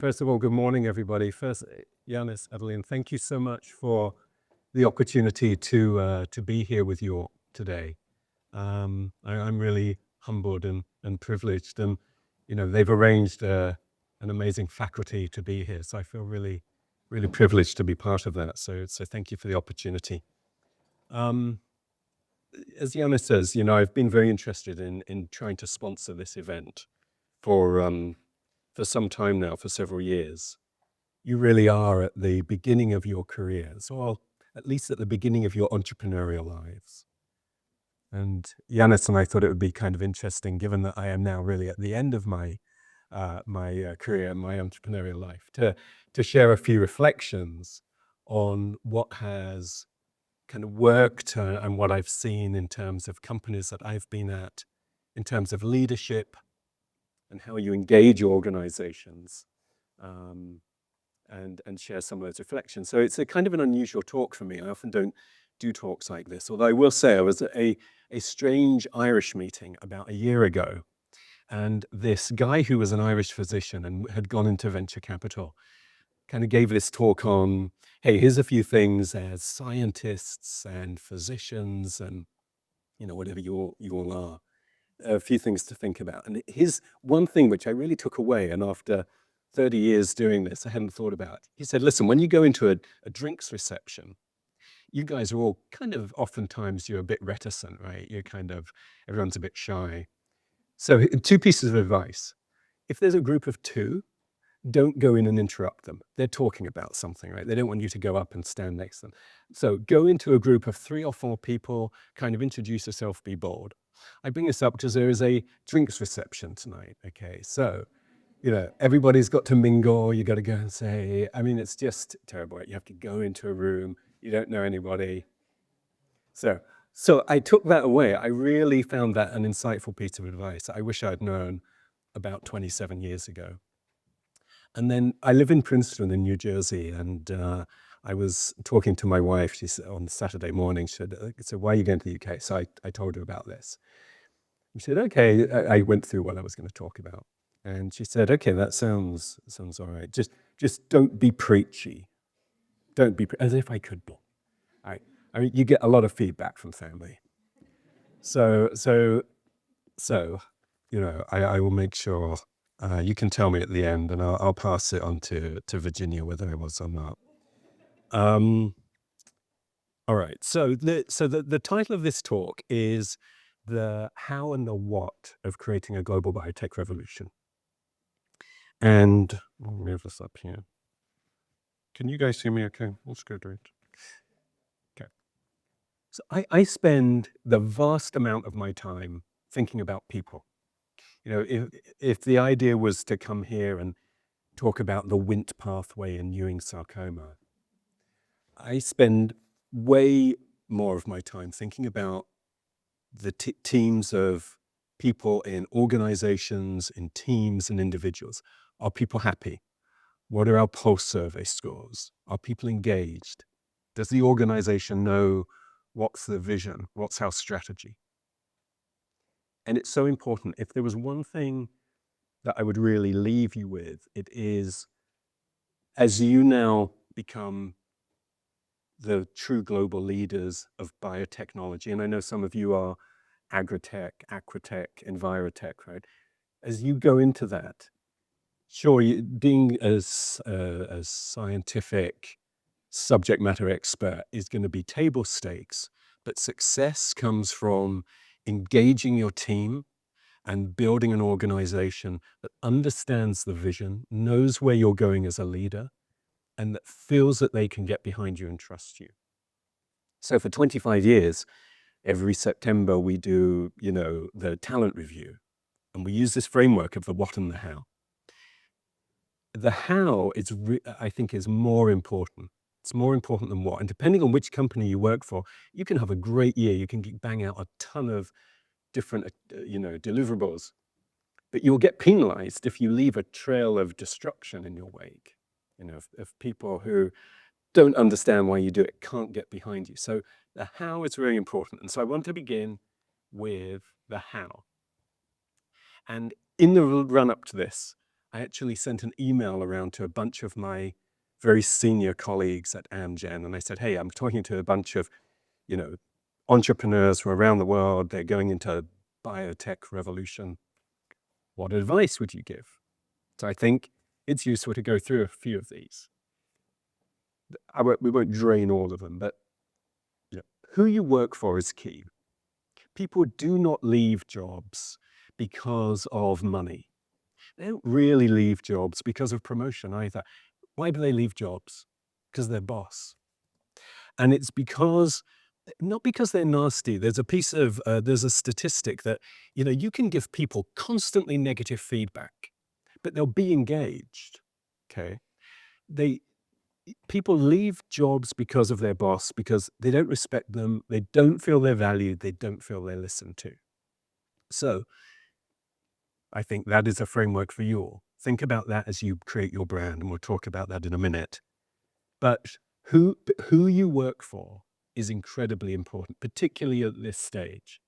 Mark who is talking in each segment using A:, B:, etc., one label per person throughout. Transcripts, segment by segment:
A: First of all, good morning, everybody. First, Yanis, Adeline, thank you so much for the opportunity to be here with you all today. I'm really humbled and privileged, and they've arranged an amazing faculty to be here, so I feel really, really privileged to be part of that. So thank you for the opportunity. As Yanis says, I've been very interested in trying to sponsor this event for some time now, for several years. You really are at the beginning of your careers, or at least at the beginning of your entrepreneurial lives. And Yanis and I thought it would be kind of interesting, given that I am now really at the end of my career and my entrepreneurial life, to share a few reflections on what has kind of worked and what I've seen in terms of companies that I've been at, in terms of leadership and how you engage your organizations, and share some of those reflections. So it's a kind of an unusual talk for me. I often don't do talks like this, although I will say I was at a strange Irish meeting about a year ago, and this guy who was an Irish physician and had gone into venture capital kind of gave this talk on, hey, here's a few things as scientists and physicians and whatever you all are, a few things to think about. And his one thing which I really took away, and after 30 years doing this, I hadn't thought about. He said, listen, when you go into a drinks reception, you guys are all kind of, oftentimes you're a bit reticent, right? Everyone's a bit shy. So 2 pieces of advice. If there's a group of 2, don't go in and interrupt them. They're talking about something, right? They don't want you to go up and stand next to them. So go into a group of 3 or 4 people, kind of introduce yourself, be bold. I bring this up because there is a drinks reception tonight, okay? So, everybody's got to mingle, you got to go and say, it's just terrible. You have to go into a room, you don't know anybody. So I took that away. I really found that an insightful piece of advice I wish I'd known about 27 years ago. And then I live in Princeton in New Jersey, and I was talking to my wife. She said on Saturday morning, she said, so why are you going to the UK? So I told her about this. She said, okay. I went through what I was going to talk about. And she said, okay, that sounds all right. Just don't be preachy. Don't be, as if I could be. You get a lot of feedback from family. So I will make sure you can tell me at the end, and I'll pass it on to Virginia whether I was or not. All right. So the title of this talk is the how and the what of creating a global biotech revolution. And I'll move this up here. Can you guys see me okay? Let's go right. Okay. So I spend the vast amount of my time thinking about people. If the idea was to come here and talk about the Wnt pathway in Ewing sarcoma, I spend way more of my time thinking about the teams of people in organizations, in teams and individuals. Are people happy? What are our pulse survey scores? Are people engaged? Does the organization know what's the vision? What's our strategy? And it's so important. If there was one thing that I would really leave you with, it is, as you now become the true global leaders of biotechnology, and I know some of you are agritech, aquatech, envirotech, right? As you go into that, sure, being as scientific subject matter expert is going to be table stakes, but success comes from engaging your team and building an organization that understands the vision, knows where you're going as a leader, and that feels that they can get behind you and trust you. So for 25 years, every September we do, the talent review, and we use this framework of the what and the how. The how I think is more important. It's more important than what. And depending on which company you work for, you can have a great year. You can bang out a ton of different, deliverables, but you'll get penalized if you leave a trail of destruction in your wake. If people who don't understand why you do it can't get behind you. So the how is very important. And so I want to begin with the how. And in the run up to this, I actually sent an email around to a bunch of my very senior colleagues at Amgen, and I said, hey, I'm talking to a bunch of, entrepreneurs from around the world. They're going into Biotech Revolution. What advice would you give? So I think it's useful to go through a few of these. We won't drain all of them, but who you work for is key. People do not leave jobs because of money. They don't really leave jobs because of promotion either. Why do they leave jobs? Because their boss. And it's not because they're nasty. There's a statistic that, you can give people constantly negative feedback, but they'll be engaged. Okay. People leave jobs because of their boss, because they don't respect them. They don't feel they're valued. They don't feel they're listened to. So I think that is a framework for you all. Think about that as you create your brand, and we'll talk about that in a minute. But who you work for is incredibly important, particularly at this stage.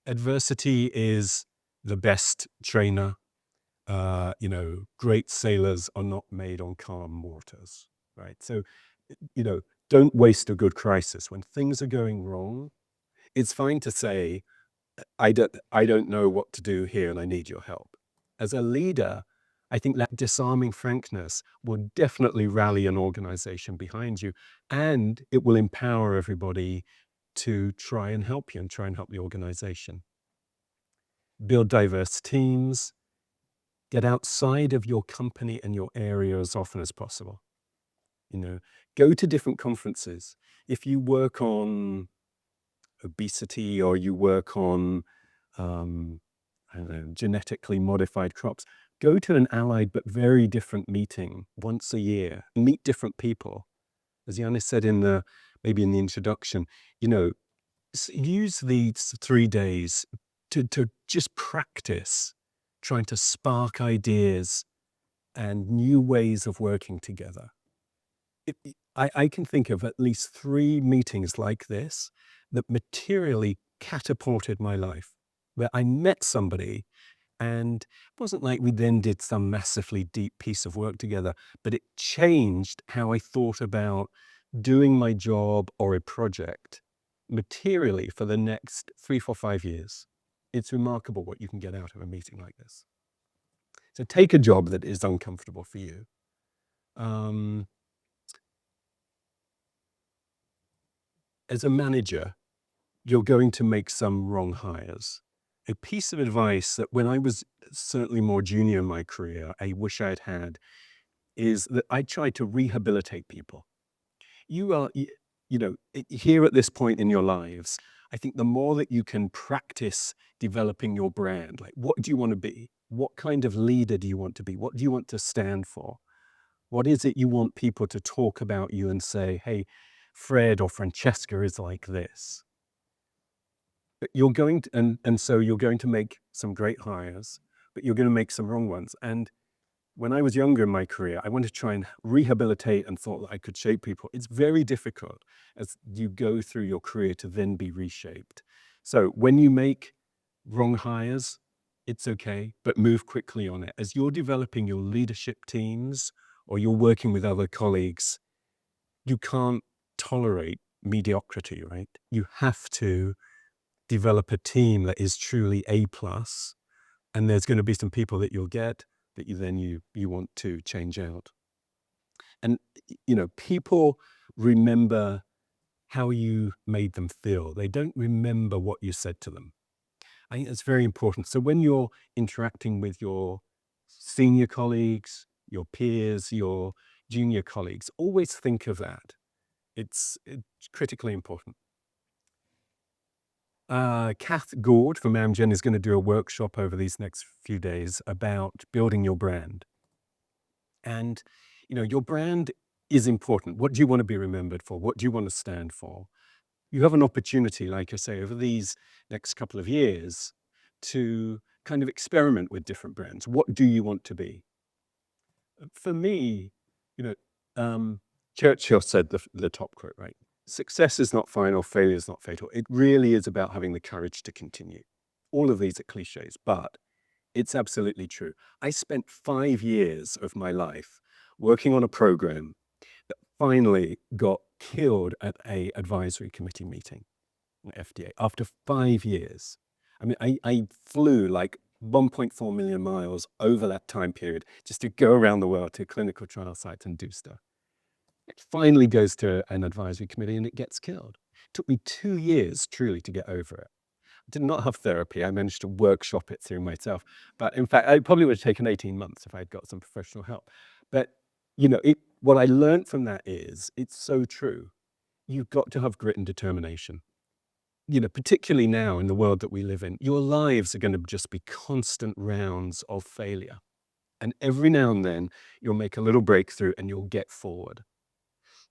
A: Adversity is the best trainer. Great sailors are not made on calm waters, right? So, don't waste a good crisis. When things are going wrong, it's fine to say, I don't know what to do here and I need your help. As a leader, I think that disarming frankness will definitely rally an organization behind you, and it will empower everybody to try and help you and try and help the organization. Build diverse teams. Get outside of your company and your area as often as possible. Go to different conferences. If you work on obesity, or you work on genetically modified crops, go to an allied but very different meeting once a year. Meet different people. As Yanis said maybe in the introduction, use these 3 days to just practice trying to spark ideas and new ways of working together. I can think of at least 3 meetings like this that materially catapulted my life, where I met somebody, and it wasn't like we then did some massively deep piece of work together, but it changed how I thought about doing my job or a project materially for the next 3, 4, 5 years. It's remarkable what you can get out of a meeting like this. So take a job that is uncomfortable for you. As a manager, you're going to make some wrong hires. A piece of advice that when I was certainly more junior in my career, I wish I'd had, is that I tried to rehabilitate people. You are, here at this point in your lives, I think the more that you can practice developing your brand, like what do you want to be? What kind of leader do you want to be? What do you want to stand for? What is it you want people to talk about you and say, hey, Fred or Francesca is like this? You're going to, and so you're going to make some great hires, but you're going to make some wrong ones. And when I was younger in my career, I wanted to try and rehabilitate and thought that I could shape people. It's very difficult as you go through your career to then be reshaped. So when you make wrong hires, it's okay, but move quickly on it. As you're developing your leadership teams or you're working with other colleagues, you can't tolerate mediocrity, right? You have to develop a team that is truly A+, and there's going to be some people that you'll get that you want to change out. And people remember how you made them feel. They don't remember what you said to them. I think that's very important. So when you're interacting with your senior colleagues, your peers, your junior colleagues, always think of that. It's critically important. Kath Gord from Amgen is going to do a workshop over these next few days about building your brand. And, your brand is important. What do you want to be remembered for? What do you want to stand for? You have an opportunity, like I say, over these next couple of years to kind of experiment with different brands. What do you want to be? For me, Churchill said the top quote, right? Success is not final, failure is not fatal. It really is about having the courage to continue. All of these are cliches, but It's absolutely true. I spent 5 years of my life working on a program that finally got killed at a advisory committee meeting, FDA, after 5 years. I mean, I flew like 1.4 million miles over that time period just to go around the world to clinical trial sites and do stuff. It finally goes to an advisory committee and it gets killed. It took me 2 years truly to get over it. I did not have therapy. I managed to workshop it through myself. But in fact, it probably would have taken 18 months if I had got some professional help. But, what I learned from that is it's so true. You've got to have grit and determination. Particularly now in the world that we live in, your lives are going to just be constant rounds of failure. And every now and then you'll make a little breakthrough and you'll get forward.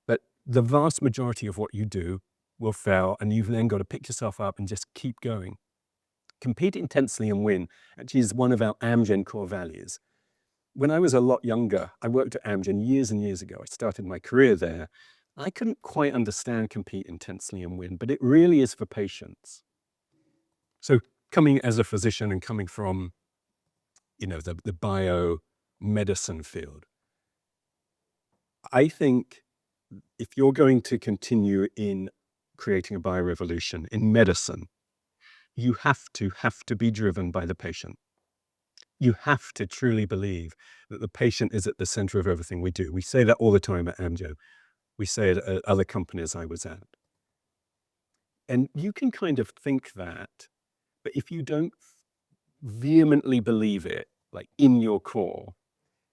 A: But the vast majority of what you do will fail, and you've then got to pick yourself up and just keep going. Compete intensely and win actually is one of our Amgen core values. When I was a lot younger, I worked at Amgen years and years ago. I started my career there. I couldn't quite understand compete intensely and win, but it really is for patients. So coming as a physician and coming from, the biomedicine field, I think if you're going to continue in creating a biorevolution in medicine, you have to be driven by the patient. You have to truly believe that the patient is at the center of everything we do. We say that all the time at Amgen. We say it at other companies I was at. And you can kind of think that, but if you don't vehemently believe it, like in your core,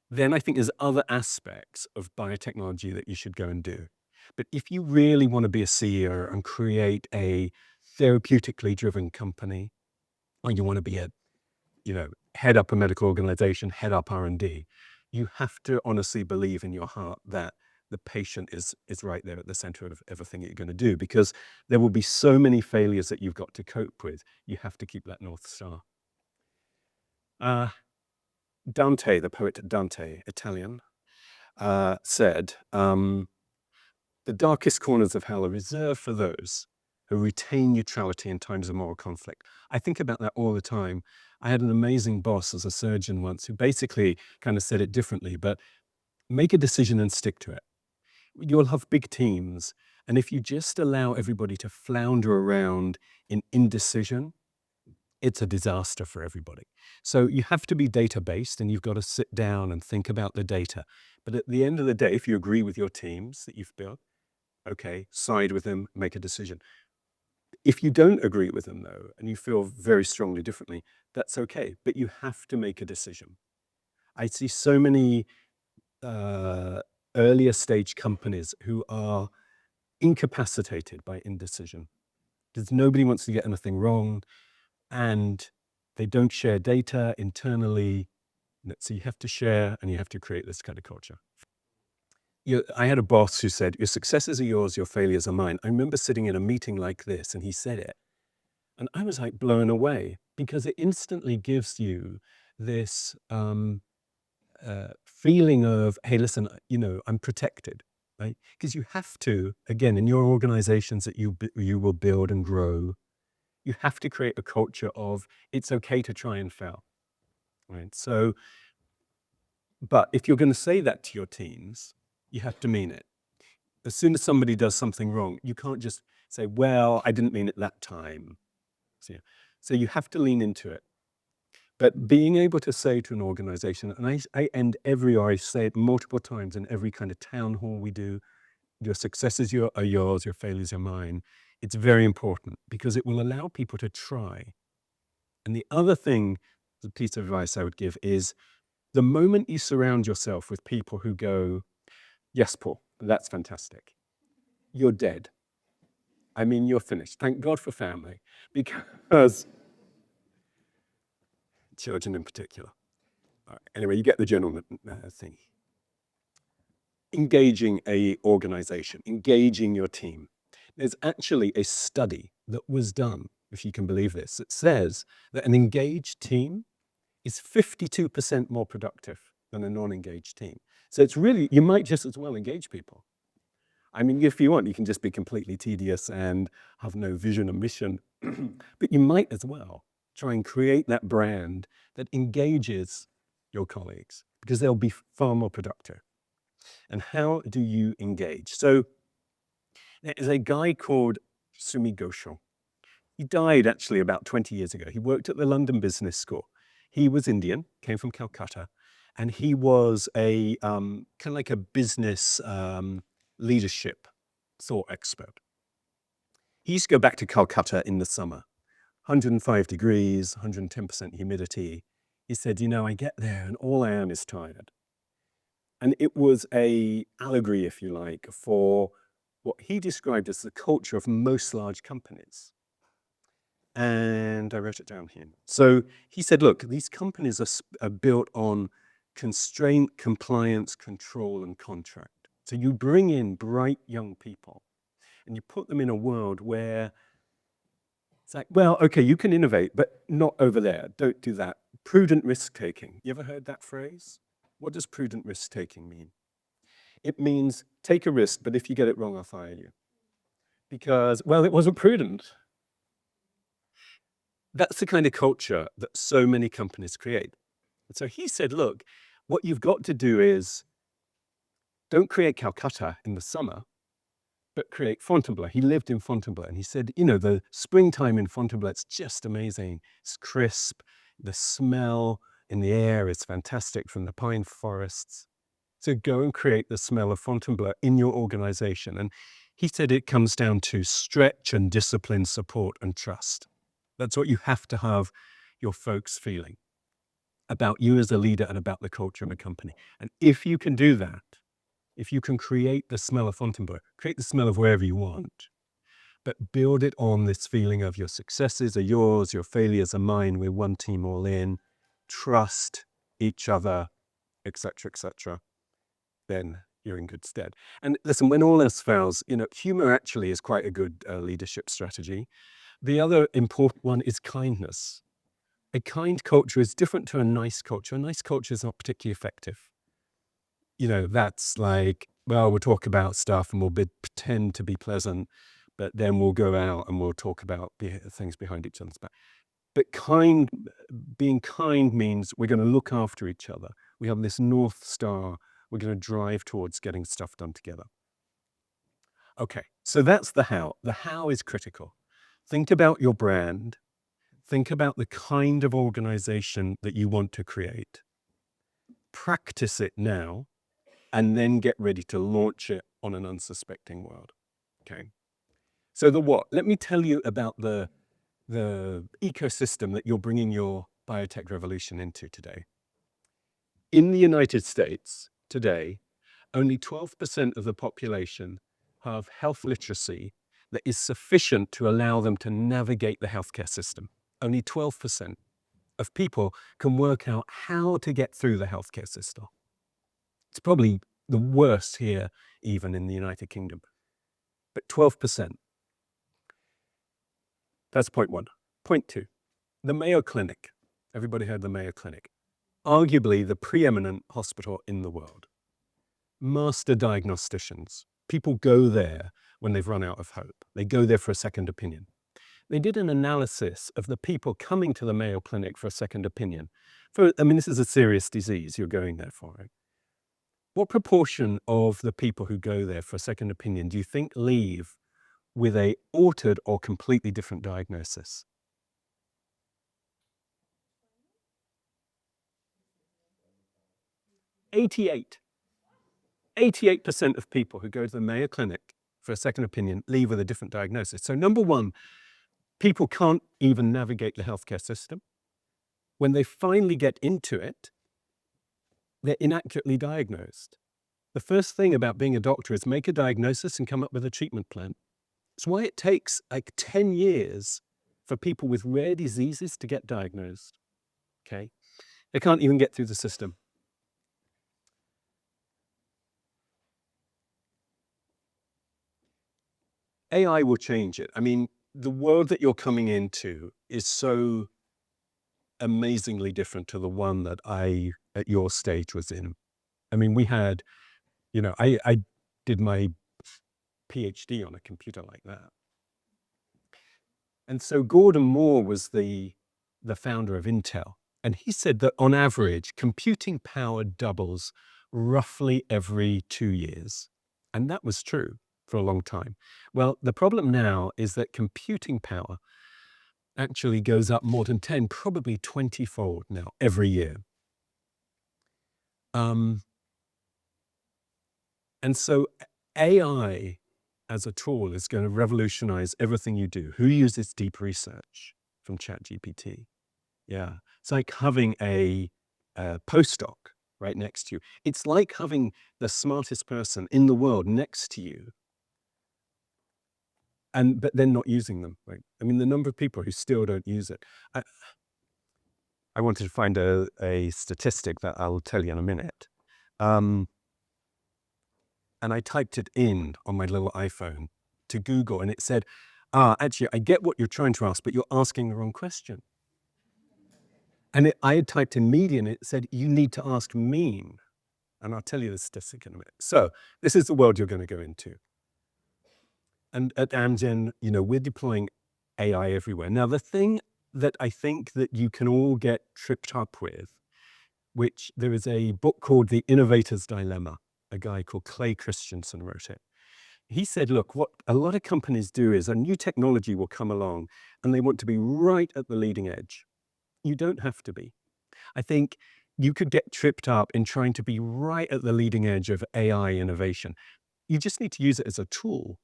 A: then I think there's other aspects of biotechnology that you should go and do. But if you really want to be a CEO and create a therapeutically driven company, or you want to be head up a medical organization, head up R&D, you have to honestly believe in your heart that the patient is right there at the center of everything that you're going to do, because there will be so many failures that you've got to cope with. You have to keep that North Star. Dante, the poet Dante, Italian, said, the darkest corners of hell are reserved for those who retain neutrality in times of moral conflict. I think about that all the time. I had an amazing boss as a surgeon once who basically kind of said it differently, but make a decision and stick to it. You'll have big teams, and if you just allow everybody to flounder around in indecision, it's a disaster for everybody. So you have to be data-based, and you've got to sit down and think about the data. But at the end of the day, if you agree with your teams that you've built, okay, side with them, make a decision. If you don't agree with them, though, and you feel very strongly differently, that's okay, but you have to make a decision. I see so many earlier stage companies who are incapacitated by indecision because nobody wants to get anything wrong, and they don't share data internally. So you have to share, and you have to create this kind of culture. I had a boss who said, your successes are yours, your failures are mine. I remember sitting in a meeting like this, and he said it, and I was like blown away, because it instantly gives you this feeling of, hey, listen, I'm protected, right? Because you have to, again, in your organizations that you will build and grow, you have to create a culture of it's okay to try and fail, right? So, but if you're going to say that to your teams, you have to mean it. As soon as somebody does something wrong, you can't just say, well, I didn't mean it that time. So you have to lean into it. But being able to say to an organization, and I end I say it multiple times in every kind of town hall we do, your successes are yours, your failures are mine. It's very important because it will allow people to try. And the other thing, the piece of advice I would give is, the moment you surround yourself with people who go, yes, Paul, that's fantastic, you're dead. I mean, you're finished. Thank God for family, because children in particular. Anyway, you get the general thing. Engaging a organization, engaging your team. There's actually a study that was done, if you can believe this, that says that an engaged team is 52% more productive than a non-engaged team. So it's really, you might just as well engage people. I mean, if you want, you can just be completely tedious and have no vision or mission, but you might as well try and create that brand that engages your colleagues because they'll be far more productive. And how do you engage? So there is a guy called Sumi Ghoshal. He died actually about 20 years ago. He worked at the London Business School. He was Indian, came from Calcutta, and he was a kind of like a business leadership thought expert. He used to go back to Calcutta in the summer, 105 degrees, 110% humidity. He said, I get there and all I am is tired. And it was a allegory, if you like, for what he described as the culture of most large companies. And I wrote it down here. So he said, look, these companies are built on constraint, compliance, control, and contract. So you bring in bright young people and you put them in a world where it's like, well, okay, you can innovate, but not over there. Don't do that. Prudent risk-taking. You ever heard that phrase? What does prudent risk-taking mean? It means take a risk, but if you get it wrong, I'll fire you. Because, well, it wasn't prudent. That's the kind of culture that so many companies create. And so he said, look, what you've got to do is don't create Calcutta in the summer, but create Fontainebleau. He lived in Fontainebleau and he said, the springtime in Fontainebleau, it's just amazing. It's crisp. The smell in the air is fantastic from the pine forests. So go and create the smell of Fontainebleau in your organization. And he said it comes down to stretch and discipline, support and trust. That's what you have to have your folks feeling about you as a leader and about the culture of a company. And if you can do that, if you can create the smell of Fontainebleau, create the smell of wherever you want, but build it on this feeling of your successes are yours, your failures are mine, we're one team all in, trust each other, etc., then you're in good stead. And listen, when all else fails, humor actually is quite a good leadership strategy. The other important one is kindness. A kind culture is different to a nice culture. A nice culture is not particularly effective. That's like, well, we'll talk about stuff and we'll pretend to be pleasant, but then we'll go out and we'll talk about things behind each other's back. But being kind means we're going to look after each other. We have this North Star. We're going to drive towards getting stuff done together. Okay, so that's the how. The how is critical. Think about your brand. Think about the kind of organization that you want to create. Practice it now, and then get ready to launch it on an unsuspecting world. Okay. So the what? Let me tell you about the ecosystem that you're bringing your biotech revolution into today. In the United States today, only 12% of the population have health literacy that is sufficient to allow them to navigate the healthcare system. Only 12% of people can work out how to get through the healthcare system. It's probably the worst here, even in the United Kingdom. But 12%. That's point one. Point two, the Mayo Clinic. Everybody heard the Mayo Clinic. Arguably the preeminent hospital in the world. Master diagnosticians. People go there when they've run out of hope. They go there for a second opinion. They did an analysis of the people coming to the Mayo Clinic for a second opinion. This is a serious disease. You're going there for it. What proportion of the people who go there for a second opinion do you think leave with a altered or completely different diagnosis? 88% of people who go to the Mayo Clinic for a second opinion leave with a different diagnosis. So number one, people can't even navigate the healthcare system. When they finally get into it, they're inaccurately diagnosed. The first thing about being a doctor is make a diagnosis and come up with a treatment plan. It's why it takes like 10 years for people with rare diseases to get diagnosed. Okay? They can't even get through the system. AI will change it. The world that you're coming into is so amazingly different to the one that I, at your stage, was in. We had, I did my PhD on a computer like that. And so Gordon Moore was the the founder of Intel. And he said that on average, computing power doubles roughly every 2 years. And that was true for a long time. Well, the problem now is that computing power actually goes up more than 10, probably 20-fold now every year. And so AI as a tool is going to revolutionize everything you do. Who uses deep research from ChatGPT? Yeah. It's like having a postdoc right next to you. It's like having the smartest person in the world next to you, but then not using them. Right? I mean, the number of people who still don't use it. I wanted to find a statistic that I'll tell you in a minute. And I typed it in on my little iPhone to Google, and it said, actually, I get what you're trying to ask, but you're asking the wrong question. And I had typed in median, it said, you need to ask mean. And I'll tell you the statistic in a minute. So this is the world you're going to go into. And at Amgen, we're deploying AI everywhere. Now, the thing that I think that you can all get tripped up with, which there is a book called The Innovator's Dilemma. A guy called Clay Christensen wrote it. He said, look, what a lot of companies do is a new technology will come along and they want to be right at the leading edge. You don't have to be. I think you could get tripped up in trying to be right at the leading edge of AI innovation. You just need to use it as a tool.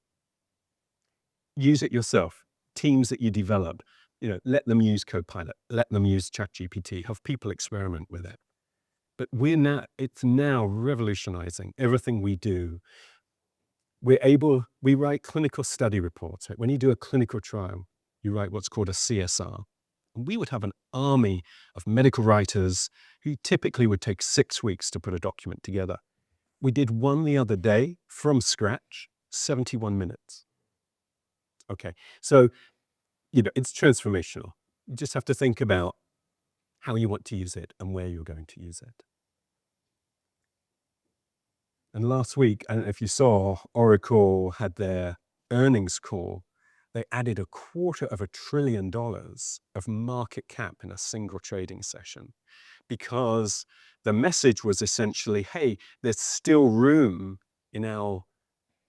A: Use it yourself. Teams that you develop, let them use Copilot, let them use ChatGPT, have people experiment with it. But it's now revolutionizing everything we do. We write clinical study reports. Right? When you do a clinical trial, you write what's called a CSR. And we would have an army of medical writers who typically would take 6 weeks to put a document together. We did one the other day from scratch, 71 minutes. Okay, so, it's transformational. You just have to think about how you want to use it and where you're going to use it. And last week, I don't know if you saw, Oracle had their earnings call. They added $250 billion of market cap in a single trading session because the message was essentially, hey, there's still room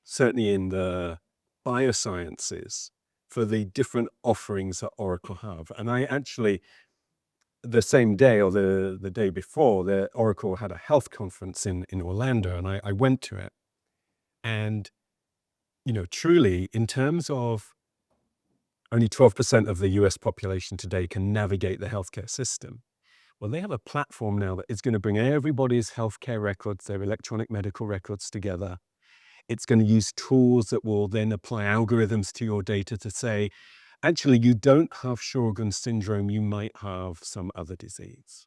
A: certainly in the biosciences for the different offerings that Oracle have. And I actually, the same day or the day before, the Oracle had a health conference in Orlando, and I went to it. And, truly, in terms of only 12% of the US population today can navigate the healthcare system. Well, they have a platform now that is going to bring everybody's healthcare records, their electronic medical records together. It's going to use tools that will then apply algorithms to your data to say, actually, you don't have Sjogren's syndrome, you might have some other disease.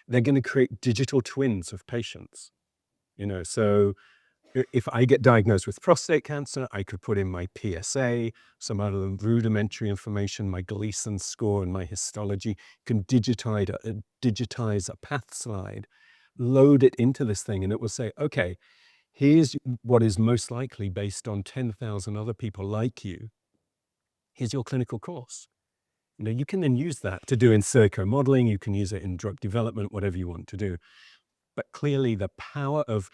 A: They're going to create digital twins of patients. So if I get diagnosed with prostate cancer, I could put in my PSA, some other rudimentary information, my Gleason score and my histology, can digitize a path slide, load it into this thing, and it will say, okay, here's what is most likely based on 10,000 other people like you. Here's your clinical course. You can then use that to do in silico modeling. You can use it in drug development, whatever you want to do. But clearly the power of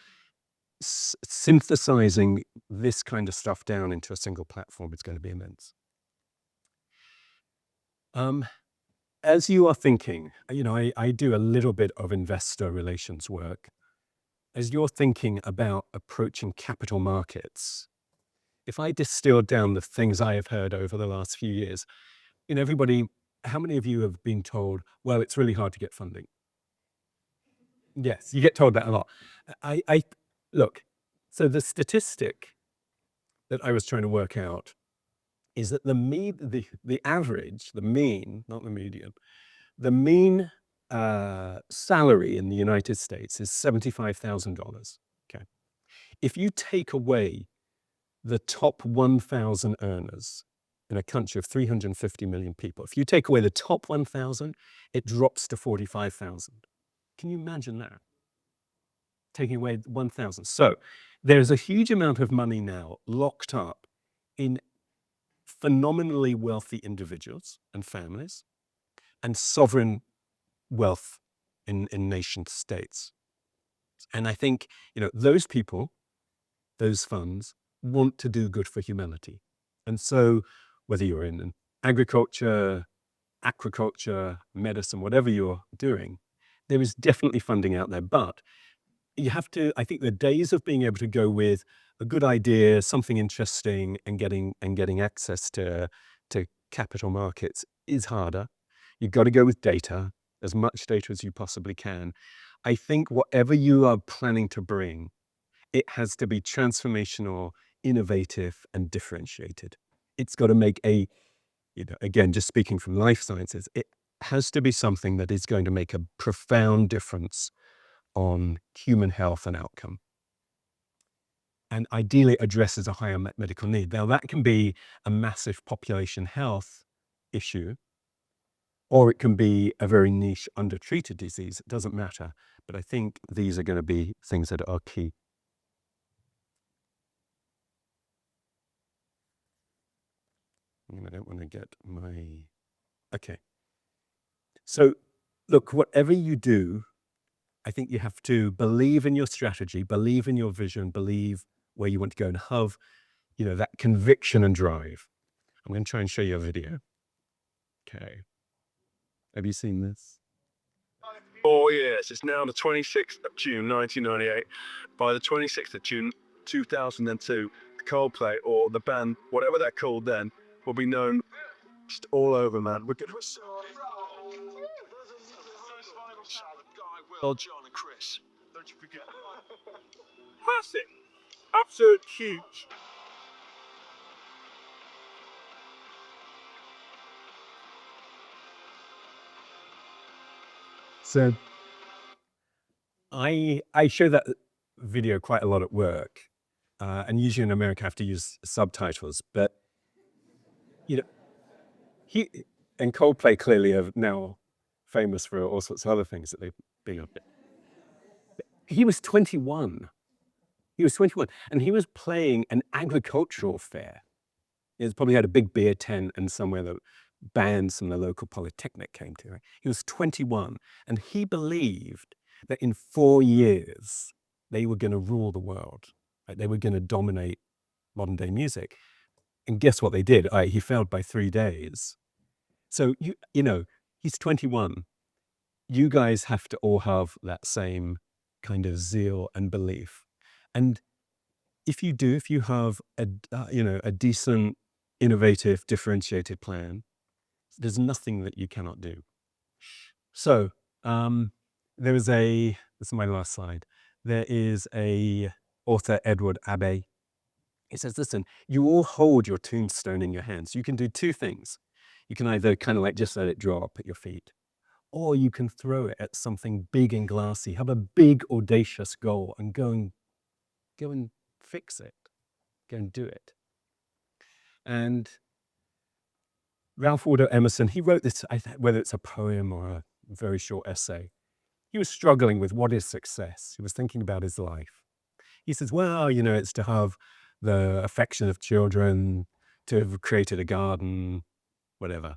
A: synthesizing this kind of stuff down into a single platform is going to be immense. As you are thinking, I do a little bit of investor relations work. As you're thinking about approaching capital markets, if I distill down the things I have heard over the last few years, everybody, how many of you have been told, well, it's really hard to get funding? Yes, you get told that a lot. Look, so the statistic that I was trying to work out is that the average, the mean, not the median, the mean salary in the United States is $75,000. Okay. If you take away the top 1,000 earners in a country of 350 million people, if you take away the top 1,000, it drops to 45,000. Can you imagine that? Taking away 1,000. So there's a huge amount of money now locked up in phenomenally wealthy individuals and families, and sovereign wealth in nation states. And I think, those people, those funds want to do good for humanity. And so whether you're in agriculture, aquaculture, medicine, whatever you're doing, there is definitely funding out there. But you have to, I think the days of being able to go with a good idea, something interesting, and getting access to capital markets is harder. You've got to go with data, as much data as you possibly can. I think whatever you are planning to bring, it has to be transformational, innovative, and differentiated. It's got to make again, just speaking from life sciences, it has to be something that is going to make a profound difference on human health and outcome, and ideally addresses a higher medical need. Now, that can be a massive population health issue, or it can be a very niche, undertreated disease. It doesn't matter. But I think these are going to be things that are key. I don't want to get my... Okay. So, look, whatever you do, I think you have to believe in your strategy, believe in your vision, believe where you want to go, and have, that conviction and drive. I'm going to try and show you a video. Okay. Have you seen this? Oh, yes. It's now the 26th of June, 1998. By the 26th of June, 2002, Coldplay, or the band, whatever they're called then, will be known just all over, man. We're going to... Well, John and Chris, don't you forget. Massive. Absolute huge. So I show that video quite a lot at work, and usually in America I have to use subtitles. But he and Coldplay clearly are now famous for all sorts of other things that they've been up. He was 21. He was 21, and he was playing an agricultural fair. He probably had a big beer tent and somewhere that bands from the local polytechnic came to. Right? He was 21, and he believed that in 4 years they were going to rule the world. Right? They were going to dominate modern day music. And guess what they did? He failed by 3 days. So he's 21. You guys have to all have that same kind of zeal and belief. And if you have a decent, innovative, differentiated plan, there's nothing that you cannot do. So this is my last slide. There is a author, Edward Abbey. He says, listen, you all hold your tombstone in your hands. You can do two things. You can either kind of like just let it drop at your feet, or you can throw it at something big and glassy, have a big, audacious goal, and go and fix it. Go and do it. And Ralph Waldo Emerson, he wrote this, whether it's a poem or a very short essay, he was struggling with what is success. He was thinking about his life. He says, well, it's to have the affection of children, to have created a garden, whatever.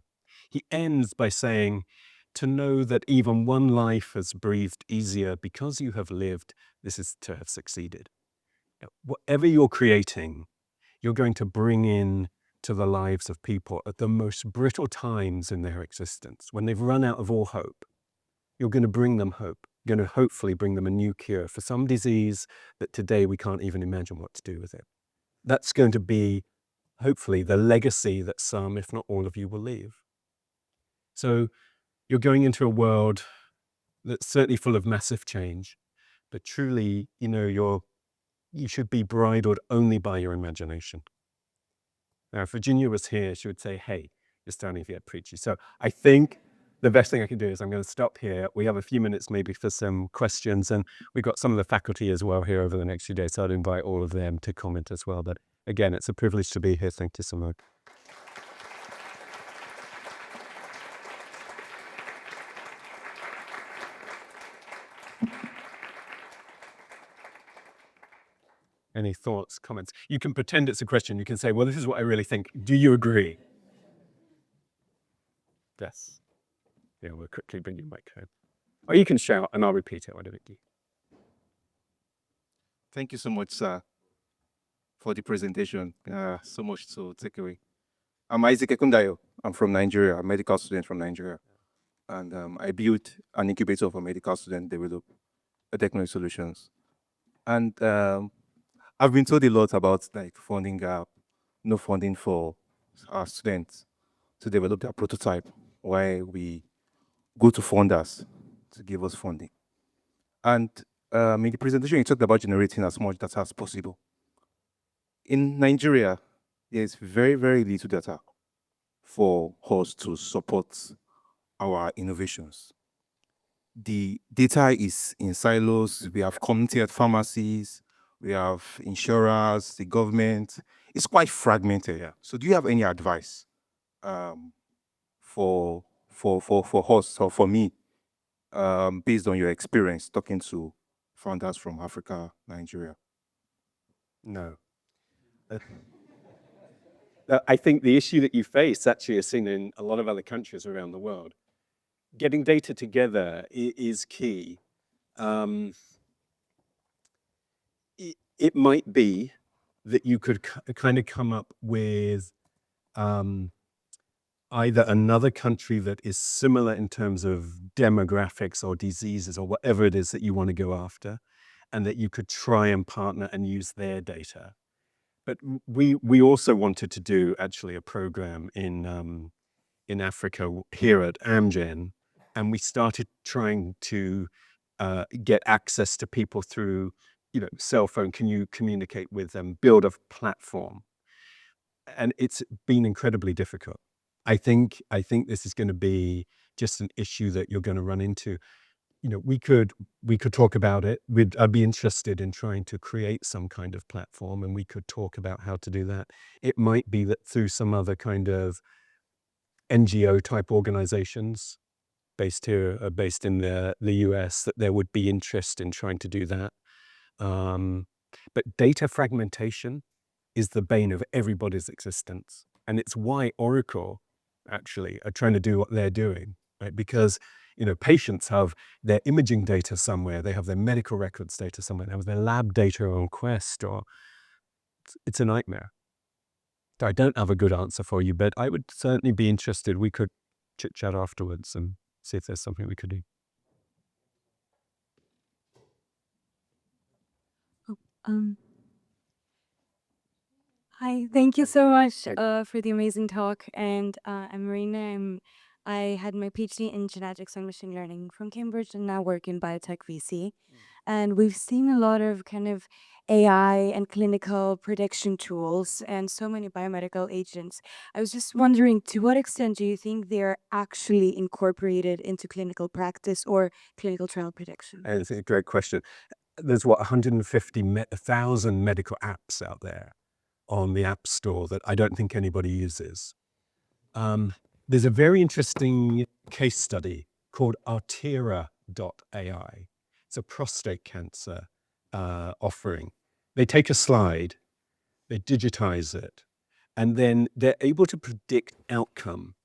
A: He ends by saying, to know that even one life has breathed easier because you have lived, this is to have succeeded. Whatever you're creating, you're going to bring in to the lives of people at the most brittle times in their existence, when they've run out of all hope. You're going to bring them hope. You're going to hopefully bring them a new cure for some disease that today we can't even imagine what to do with it. That's going to be, hopefully, the legacy that some, if not all of you, will leave. So you're going into a world that's certainly full of massive change, but truly, you should be bridled only by your imagination. Now, if Virginia was here, she would say, hey, you're starting to get preachy. So I think the best thing I can do is I'm going to stop here. We have a few minutes maybe for some questions, and we've got some of the faculty as well here over the next few days, so I'd invite all of them to comment as well. But again, it's a privilege to be here. Thank you so much. Any thoughts, comments? You can pretend it's a question. You can say, well, this is what I really think. Do you agree? Yes. Yeah, we'll quickly bring your mic home. Or you can shout and I'll repeat it. Whatever you.
B: Thank you so much, sir, for the presentation. So much to take away. I'm Isaac Ekundayo. I'm from Nigeria, a medical student from Nigeria. And I built an incubator for medical students, develop technology solutions. And I've been told a lot about like funding gap, no funding for our students to develop their prototype, why we go to funders to give us funding. And in the presentation, you talked about generating as much data as possible. In Nigeria, there's very, very little data for us to support our innovations. The data is in silos. We have community at pharmacies, we have insurers, the government. It's quite fragmented. Yeah. So, do you have any advice um, for us or for me, based on your experience talking to founders from Africa, Nigeria?
A: No. I think the issue that you face actually is seen in a lot of other countries around the world. Getting data together is key. It might be that you could kind of come up with either another country that is similar in terms of demographics or diseases or whatever it is that you want to go after, and that you could try and partner and use their data. But we also wanted to do actually a program in Africa here at Amgen, and we started trying to get access to people through, cell phone. Can you communicate with them? Build a platform, and it's been incredibly difficult. I think this is going to be just an issue that you're going to run into. We could talk about it. I'd be interested in trying to create some kind of platform, and we could talk about how to do that. It might be that through some other kind of NGO type organizations based in the US, that there would be interest in trying to do that. But data fragmentation is the bane of everybody's existence. And it's why Oracle actually are trying to do what they're doing, right? Because, patients have their imaging data somewhere, they have their medical records data somewhere, they have their lab data on Quest, or it's a nightmare. So I don't have a good answer for you, but I would certainly be interested. We could chit chat afterwards and see if there's something we could do.
C: Um, Hi, thank you so much for the amazing talk. And I'm Marina. I had my PhD in genetics and machine learning from Cambridge and now work in biotech VC. And we've seen a lot of kind of AI and clinical prediction tools and so many biomedical agents. I was just wondering, to what extent do you think they're actually incorporated into clinical practice or clinical trial prediction?
A: And it's a great question. There's 150,000 medical apps out there on the App Store that I don't think anybody uses. There's a very interesting case study called Artera.ai. It's a prostate cancer offering. They take a slide, they digitize it, and then they're able to predict outcome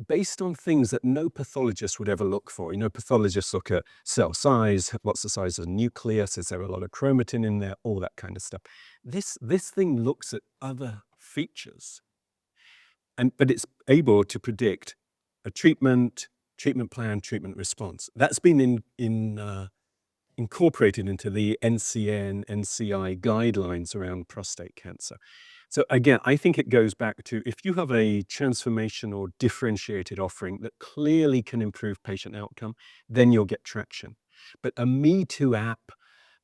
A: based on things that no pathologist would ever look for. Pathologists look at cell size, what's the size of the nucleus, is there a lot of chromatin in there, all that kind of stuff. This thing looks at other features, but it's able to predict a treatment plan, treatment response. That's been incorporated into the NCI guidelines around prostate cancer. So again, I think it goes back to, if you have a transformation or differentiated offering that clearly can improve patient outcome, then you'll get traction. But a Me Too app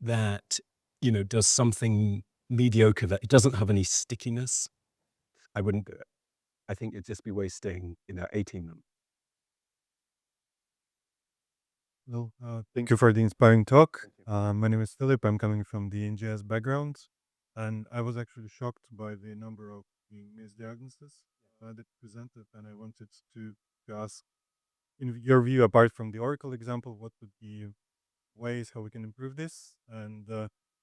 A: that, does something mediocre, that it doesn't have any stickiness, I wouldn't do it. I think it'd just be wasting, 18 months.
D: Hello, thank you for the inspiring talk. My name is Philip. I'm coming from the NGS background, and I was actually shocked by the number of the misdiagnoses that presented, and I wanted to ask, in your view, apart from the Oracle example, what would be ways how we can improve this? And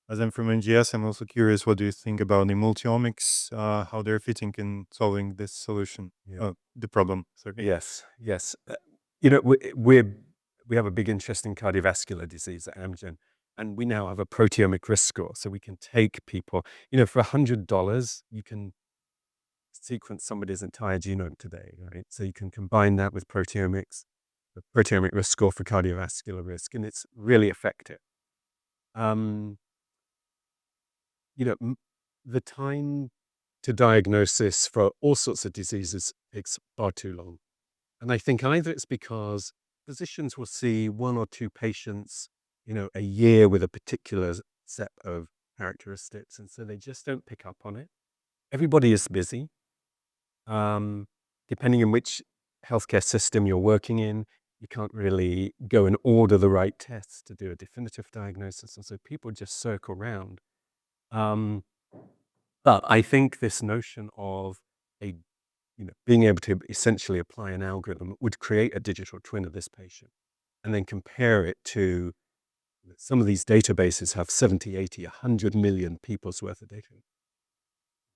D: as I'm from NGS, I'm also curious, what do you think about the multiomics, how they're fitting in solving this solution,
A: Yeah.
D: the problem? Sorry.
A: Yes. we have a big interest in cardiovascular disease at Amgen, and we now have a proteomic risk score, so we can take people. For $100, you can sequence somebody's entire genome today, right? So you can combine that with proteomics, the proteomic risk score for cardiovascular risk, and it's really effective. Um, the time to diagnosis for all sorts of diseases takes far too long. And I think either it's because physicians will see one or two patients, a year with a particular set of characteristics, and so they just don't pick up on it. Everybody is busy. Depending on which healthcare system you're working in, you can't really go and order the right tests to do a definitive diagnosis, and so people just circle around. But I think this notion of being able to essentially apply an algorithm would create a digital twin of this patient and then compare it to some of these databases have 70, 80, 100 million people's worth of data.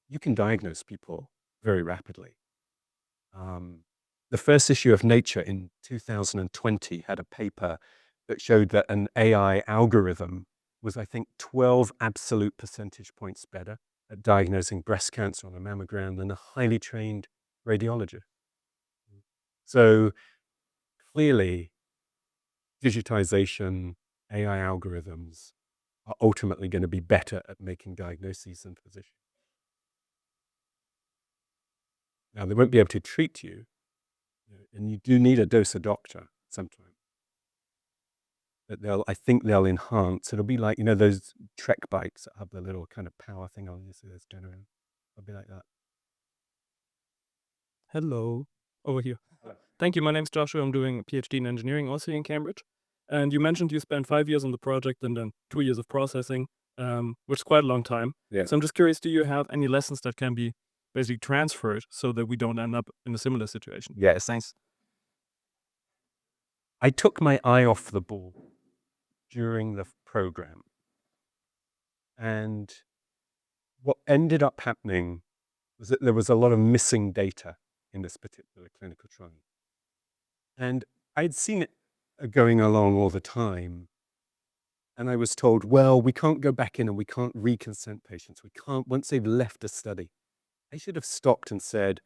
A: You can diagnose people very rapidly. The first issue of Nature in 2020 had a paper that showed that an AI algorithm was, I think, 12 absolute percentage points better at diagnosing breast cancer on a mammogram than a highly trained radiologist. So clearly, digitization, AI algorithms are ultimately going to be better at making diagnoses than physicians. Now, they won't be able to treat you, and you do need a dose of doctor sometimes. But I think they'll enhance. It'll be like, those Trek bikes that have the little kind of power thing on you, so there's generator. It'll be like that.
E: Hello, over here. Thank you. My name's Joshua. I'm doing a PhD in engineering also in Cambridge. And you mentioned you spent 5 years on the project and then 2 years of processing, which is quite a long time.
A: Yeah.
E: So I'm just curious, do you have any lessons that can be basically transferred so that we don't end up in a similar situation?
A: Yes.
E: Thanks.
A: I took my eye off the ball during the program. And what ended up happening was that there was a lot of missing data in this particular clinical trial. And I'd seen it going along all the time. And I was told, well, we can't go back in and we can't reconsent patients. We can't, once they've left a study. I should have stopped and said,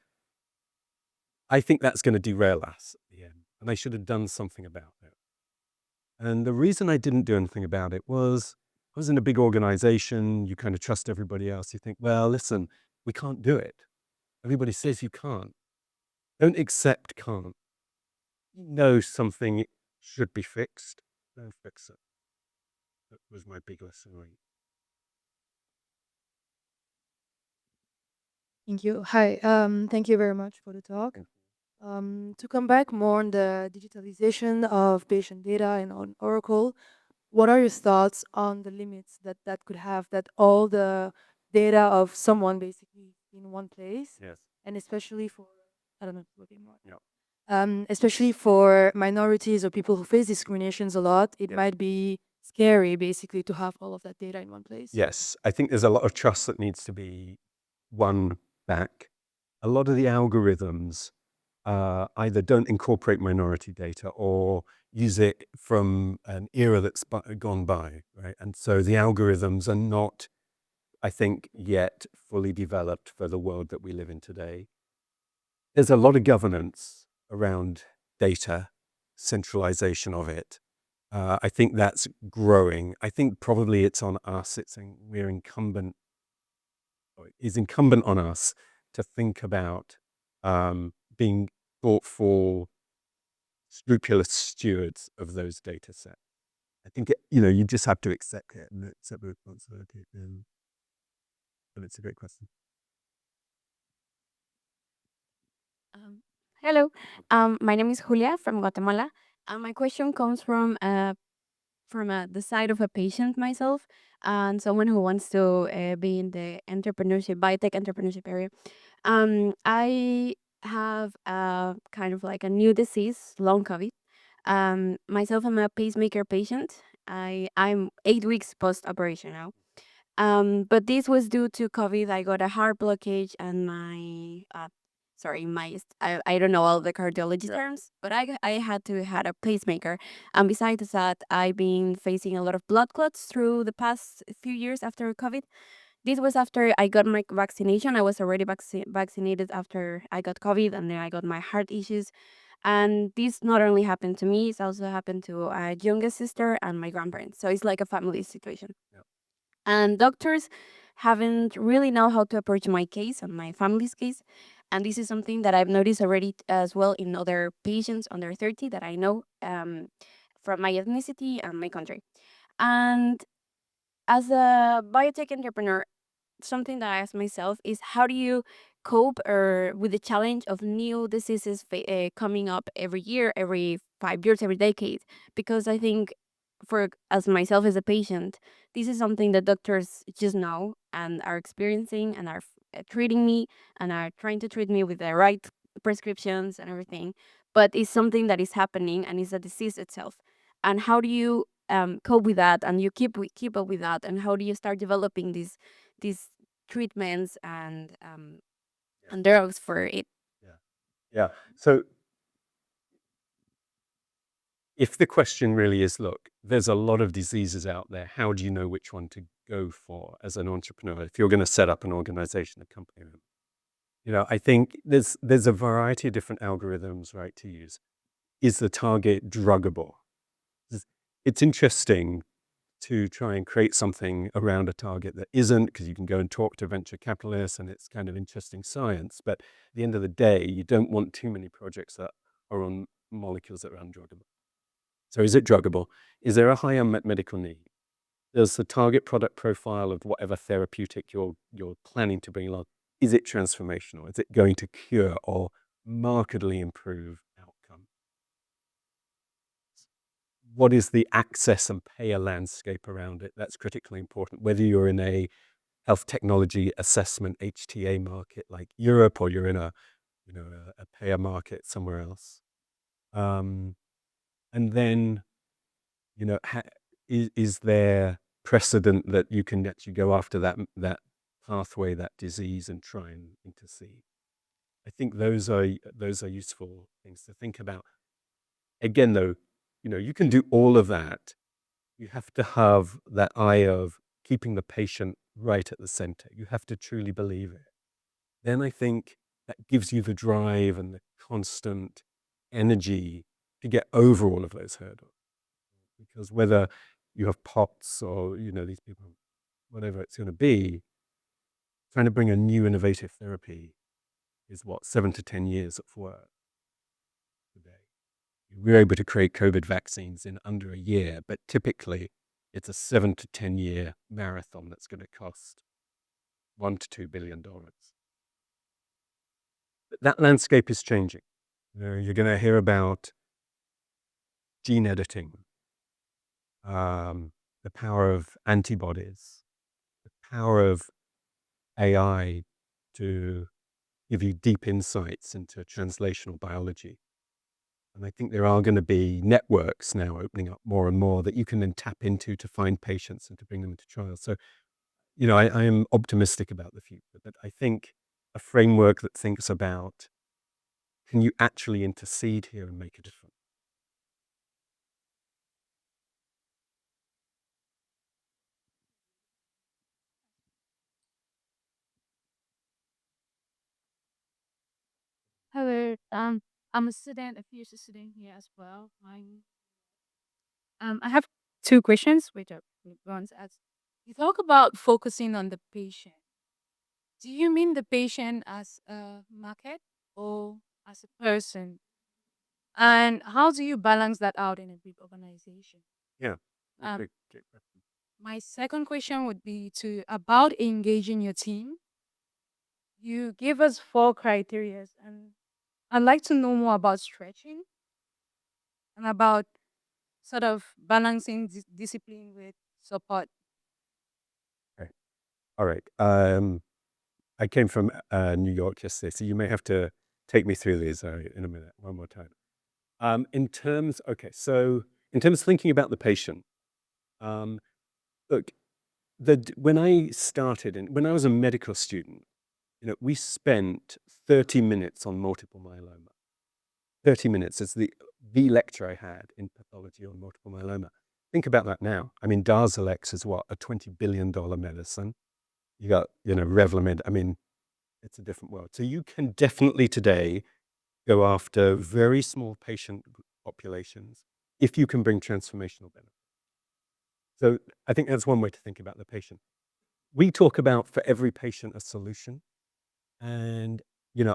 A: I think that's going to derail us at the end. And I should have done something about it. And the reason I didn't do anything about it was I was in a big organization. You kind of trust everybody else. You think, well, listen, we can't do it. Everybody says you can't. Don't accept can't. You know something should be fixed. Don't fix it. That was my big lesson.
F: Thank you. Hi. Thank you very much for the talk. To come back more on the digitalization of patient data and on Oracle, what are your thoughts on the limits that could have, that all the data of someone basically in one place,
A: Yes.
F: and especially for, I don't know, looking more.
A: Yeah.
F: Especially for minorities or people who face discriminations a lot, it
A: Yeah.
F: might be scary basically to have all of that data in one place.
A: Yes. I think there's a lot of trust that needs to be won back. A lot of the algorithms either don't incorporate minority data or use it from an era that's gone by, right? And so the algorithms are not, I think, yet fully developed for the world that we live in today. There's a lot of governance around data, centralization of it. I think that's growing. I think probably it's on us. We're incumbent, or it is incumbent on us to think about being thoughtful, scrupulous stewards of those data sets. I think you just have to accept it and accept the responsibility. But it's a great question.
G: Hello, my name is Julia from Guatemala. My question comes from the side of a patient myself and someone who wants to be in the biotech entrepreneurship area. I have a kind of like a new disease, long COVID. Myself, I'm a pacemaker patient. I'm 8 weeks post operation now. But this was due to COVID. I got a heart blockage and my sorry, I don't know all the cardiology terms, but I had to had a pacemaker. And besides that, I've been facing a lot of blood clots through the past few years after COVID. This was after I got my vaccination. I was already vaccinated after I got COVID, and then I got my heart issues. And this not only happened to me, it's also happened to a youngest sister and my grandparents. So it's like a family situation.
A: Yeah.
G: And doctors haven't really know how to approach my case and my family's case. And this is something that I've noticed already as well in other patients under 30 that I know from my ethnicity and my country. And as a biotech entrepreneur, something that I ask myself is how do you cope or with the challenge of new diseases coming up every year, every 5 years, every decade? Because I think for as myself as a patient, this is something that doctors just know and are experiencing and are treating me and are trying to treat me with the right prescriptions and everything. But it's something that is happening and it's a disease itself. And how do you cope with that and you keep up with that? And how do you start developing these treatments and drugs for it?
A: Yeah. Yeah. So if the question really is, look, there's a lot of diseases out there. How do you know which one to go for as an entrepreneur if you're going to set up an organization, a company? I think there's a variety of different algorithms, right, to use. Is the target druggable? It's interesting to try and create something around a target that isn't, because you can go and talk to venture capitalists and it's kind of interesting science. But at the end of the day, you don't want too many projects that are on molecules that are undruggable. So is it druggable? Is there a high unmet medical need? Does the target product profile of whatever therapeutic you're planning to bring along, is it transformational? Is it going to cure or markedly improve outcome? What is the access and payer landscape around it? That's critically important. Whether you're in a health technology assessment HTA market like Europe, or you're in a payer market somewhere else. And then, is there precedent that you can actually go after that pathway, that disease, and try and intercede? I think those are useful things to think about. Again, though, you can do all of that. You have to have that eye of keeping the patient right at the center. You have to truly believe it. Then I think that gives you the drive and the constant energy to get over all of those hurdles. Because whether you have POTS or, these people, whatever it's going to be, trying to bring a new innovative therapy is 7 to 10 years of work today. We were able to create COVID vaccines in under a year, but typically it's a 7 to 10 year marathon that's going to cost $1 to $2 billion. But that landscape is changing. You're going to hear about gene editing, the power of antibodies, the power of AI to give you deep insights into translational biology. And I think there are going to be networks now opening up more and more that you can then tap into to find patients and to bring them into trials. So, I am optimistic about the future, but I think a framework that thinks about, can you actually intercede here and make a difference?
H: Hello, I'm a student, a PhD student here as well. I have two questions, which I want to ask. You talk about focusing on the patient. Do you mean the patient as a market or as a person? And how do you balance that out in a big organization?
A: Yeah.
H: Um,
A: Great question.
H: my second question would be to about engaging your team. You gave us 4 criteria, and I'd like to know more about stretching and about sort of balancing discipline with support.
A: Okay. All right. I came from New York yesterday, so you may have to take me through these in a minute, one more time. So in terms of thinking about the patient, look, when I was a medical student, we spent 30 minutes on multiple myeloma. 30 minutes is the lecture I had in pathology on multiple myeloma. Think about that now. I mean, Darzalex is what, a $20 billion medicine. You got, Revlimid. I mean, it's a different world. So you can definitely today go after very small patient populations if you can bring transformational benefit. So I think that's one way to think about the patient. We talk about for every patient a solution. And,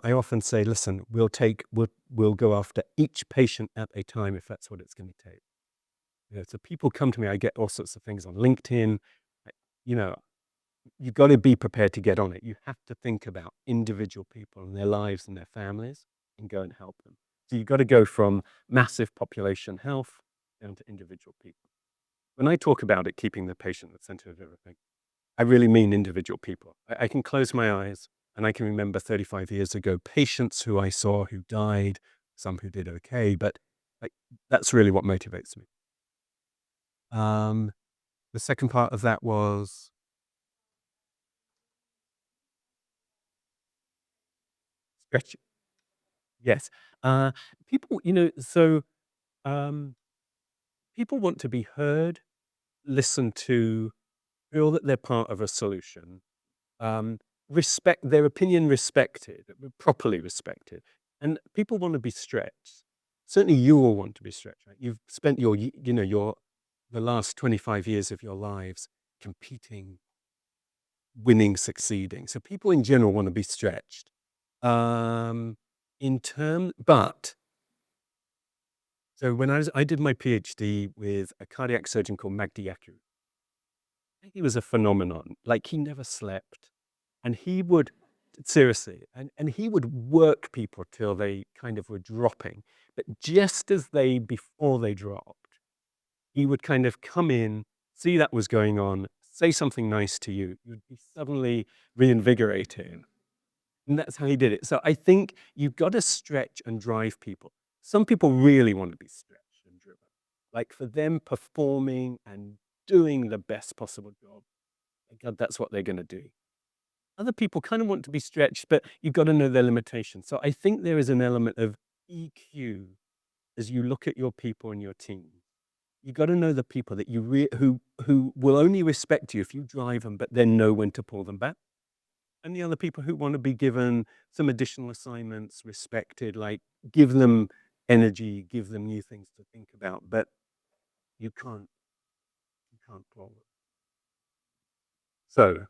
A: I often say, listen, we'll go after each patient at a time if that's what it's going to take. So people come to me, I get all sorts of things on LinkedIn. You've got to be prepared to get on it. You have to think about individual people and their lives and their families and go and help them. So you've got to go from massive population health down to individual people. When I talk about it, keeping the patient at the center of everything, I really mean individual people. I can close my eyes and I can remember 35 years ago, patients who I saw who died, some who did okay, but that's really what motivates me. The second part of that was stretch. Yes. People, people want to be heard, listened to, feel that they're part of a solution, respect their opinion respected, properly respected. And people want to be stretched. Certainly you all want to be stretched, right? You've spent the last 25 years of your lives competing, winning, succeeding. So people in general want to be stretched. But so when I did my PhD with a cardiac surgeon called Magdi Yaku, he was a phenomenon. Like he never slept, and he would seriously, and he would work people till they kind of were dropping. But just as before they dropped, he would kind of come in, see that was going on, say something nice to you. You'd be suddenly reinvigorated. And that's how he did it. So I think you've got to stretch and drive people. Some people really want to be stretched and driven. Like for them, performing and doing the best possible job, God, that's what they're going to do. Other people kind of want to be stretched, but you've got to know their limitations. So I think there is an element of EQ as you look at your people and your team. You've got to know the people that who will only respect you if you drive them, but then know when to pull them back. And the other people who want to be given some additional assignments, respected, like give them energy, give them new things to think about, but you can't pull them. So,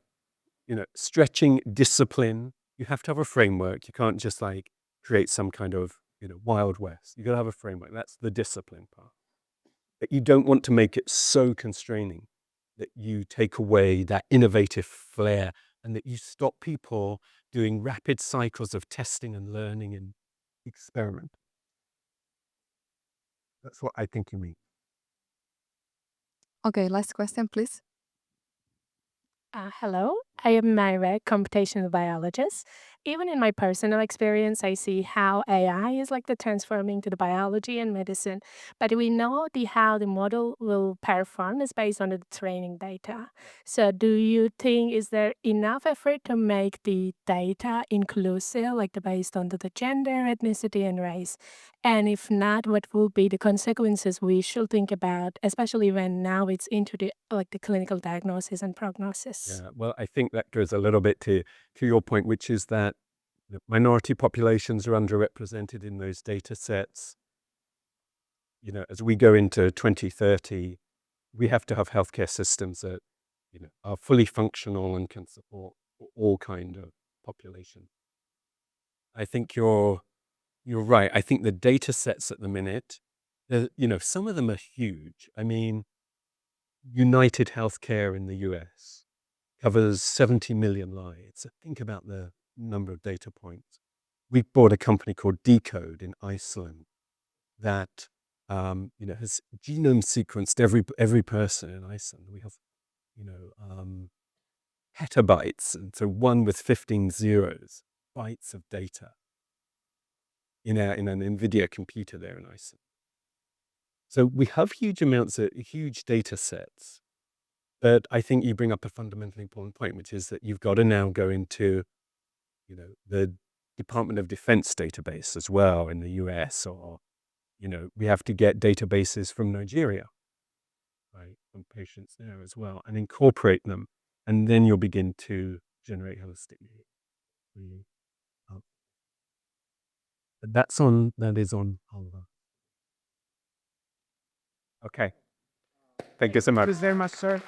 A: stretching discipline, you have to have a framework. You can't just like create some kind of, Wild West. You got to have a framework. That's the discipline part. But you don't want to make it so constraining that you take away that innovative flair and that you stop people doing rapid cycles of testing and learning and experiment. That's what I think you mean.
I: Okay, last question, please.
J: Hello, I am Myra, computational biologist. Even in my personal experience, I see how AI is like the transforming to the biology and medicine, but we know how the model will perform is based on the training data. So do you think is there enough effort to make the data inclusive, based on the gender, ethnicity, and race? And if not, what will be the consequences we should think about, especially when now it's into the the clinical diagnosis and prognosis?
A: Yeah, well, I think that goes a little bit to your point, which is that minority populations are underrepresented in those data sets. As we go into 2030, we have to have healthcare systems that, are fully functional and can support all kind of population. I think you're right. I think the data sets at the minute, some of them are huge. I mean, United Healthcare in the US covers 70 million lives. So think about the number of data points. We bought a company called Decode in Iceland that has genome sequenced every person in Iceland. We have petabytes, and so one with 15 zeros, bytes of data in an NVIDIA computer there in Iceland. So we have huge data sets. But I think you bring up a fundamentally important point, which is that you've got to now go into, the Department of Defense database as well in the US, or, we have to get databases from Nigeria, right, from patients there as well, and incorporate them. And then you'll begin to generate holistic meaning. But that is on Oliver. Okay. Thank you so much.
I: Thank you very much, sir.